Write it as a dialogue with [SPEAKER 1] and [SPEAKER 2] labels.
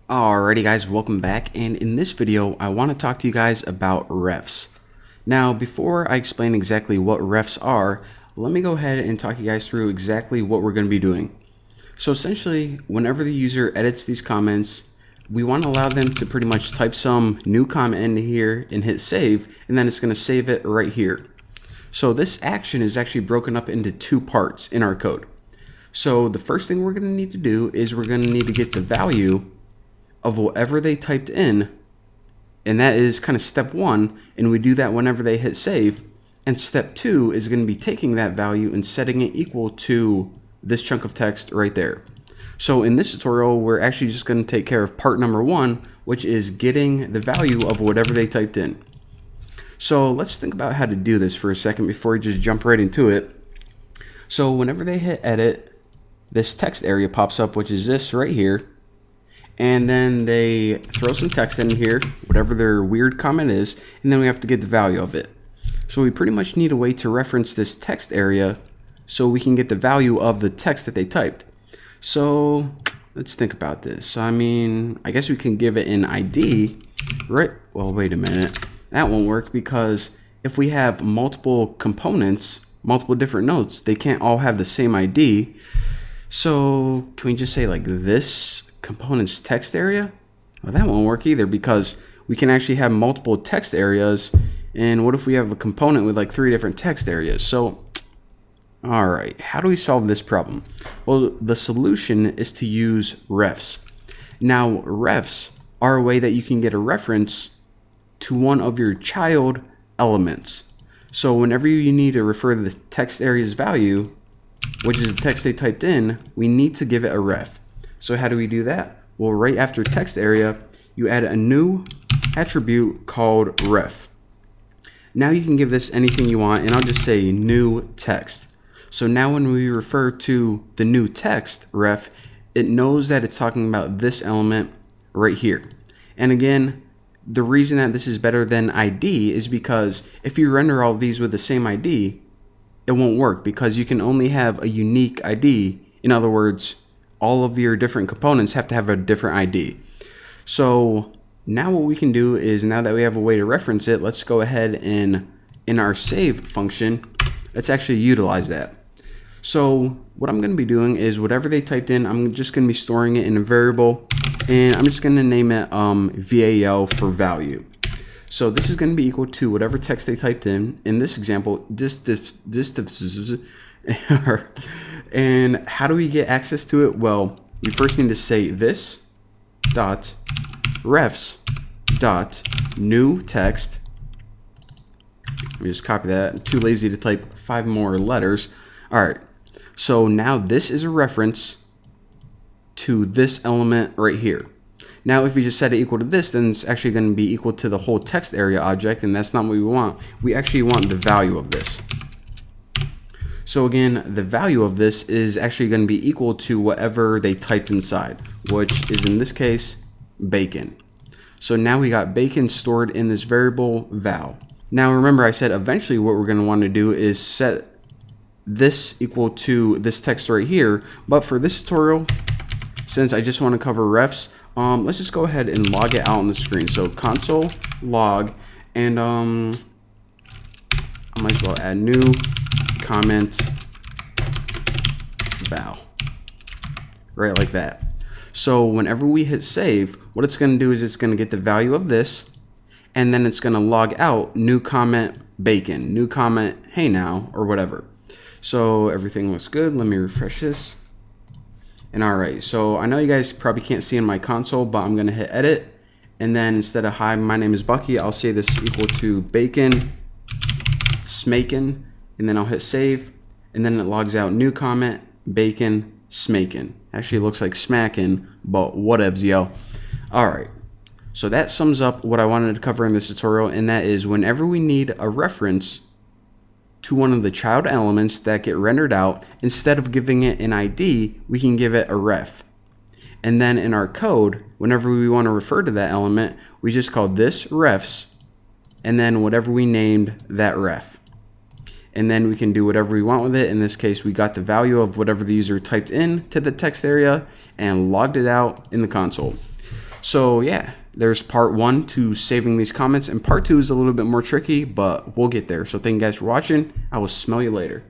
[SPEAKER 1] Alrighty guys, welcome back, and in this video I want to talk to you guys about refs. Now before I explain exactly what refs are, let me go ahead and talk you guys through exactly what we're going to be doing. So essentially, whenever the user edits these comments, we want to allow them to pretty much type some new comment in here and hit save, and then it's going to save it right here. So this action is actually broken up into two parts in our code. So the first thing we're going to need to do is we're going to need to get the value of whatever they typed in, and that is kind of step one, and we do that whenever they hit save. And step two is going to be taking that value and setting it equal to this chunk of text right there. So in this tutorial, we're actually just going to take care of part number one, which is getting the value of whatever they typed in. So let's think about how to do this for a second before we just jump right into it. So whenever they hit edit, this text area pops up, which is this right here. And then they throw some text in here, whatever their weird comment is, and then we have to get the value of it. So we pretty much need a way to reference this text area so we can get the value of the text that they typed. So let's think about this. I mean, I guess we can give it an ID, right? Well, wait a minute. That won't work because if we have multiple components, multiple different nodes, they can't all have the same ID. So can we just say like this components text area? Well, that won't work either because we can actually have multiple text areas, and what if we have a component with like 3 different text areas? So all right, how do we solve this problem? Well, the solution is to use refs. Now refs are a way that you can get a reference to one of your child elements. So whenever you need to refer to the text area's value, which is the text they typed in, we need to give it a ref. So how do we do that? Well, right after text area, you add a new attribute called ref. Now you can give this anything you want, and I'll just say new text. So now when we refer to the new text ref, it knows that it's talking about this element right here. And again, the reason that this is better than ID is because if you render all of these with the same ID, it won't work because you can only have a unique ID. In other words, all of your different components have to have a different ID. So now what we can do is, now that we have a way to reference it, let's go ahead and in our save function, let's actually utilize that. So what I'm going to be doing is whatever they typed in, I'm just going to be storing it in a variable, and I'm just going to name it VAL for value. So this is going to be equal to whatever text they typed in this example, and how do we get access to it? Well, we first need to say this dot refs dot new text. Let me just copy that. I'm too lazy to type 5 more letters. All right. So now this is a reference to this element right here. Now, if we just set it equal to this, then it's actually going to be equal to the whole text area object, and that's not what we want. We actually want the value of this. So again, the value of this is actually going to be equal to whatever they typed inside, which is in this case, bacon. So now we got bacon stored in this variable val. Now remember, I said eventually what we're going to want to do is set this equal to this text right here. But for this tutorial, since I just want to cover refs, let's just go ahead and log it out on the screen. So console log, and I might as well add new comment val, right like that. So whenever we hit save, what it's going to do is it's going to get the value of this, and then it's going to log out new comment bacon, new comment hey now, or whatever. So everything looks good. Let me refresh this. And all right, so I know you guys probably can't see in my console, but I'm going to hit edit, and then instead of hi, my name is Bucky, I'll say this equal to bacon smakin', and then I'll hit save, and then it logs out new comment bacon smakin'. Actually, it looks like smacking, but whatevs, yo. All right, so that sums up what I wanted to cover in this tutorial, and that is whenever we need a reference to one of the child elements that get rendered out, instead of giving it an ID, we can give it a ref. And then in our code, whenever we want to refer to that element, we just call this refs, and then whatever we named that ref. And then we can do whatever we want with it. In this case, we got the value of whatever the user typed in to the text area and logged it out in the console. So yeah, there's part 1 to saving these comments, and part 2 is a little bit more tricky, but we'll get there. So thank you guys for watching. I will smell you later.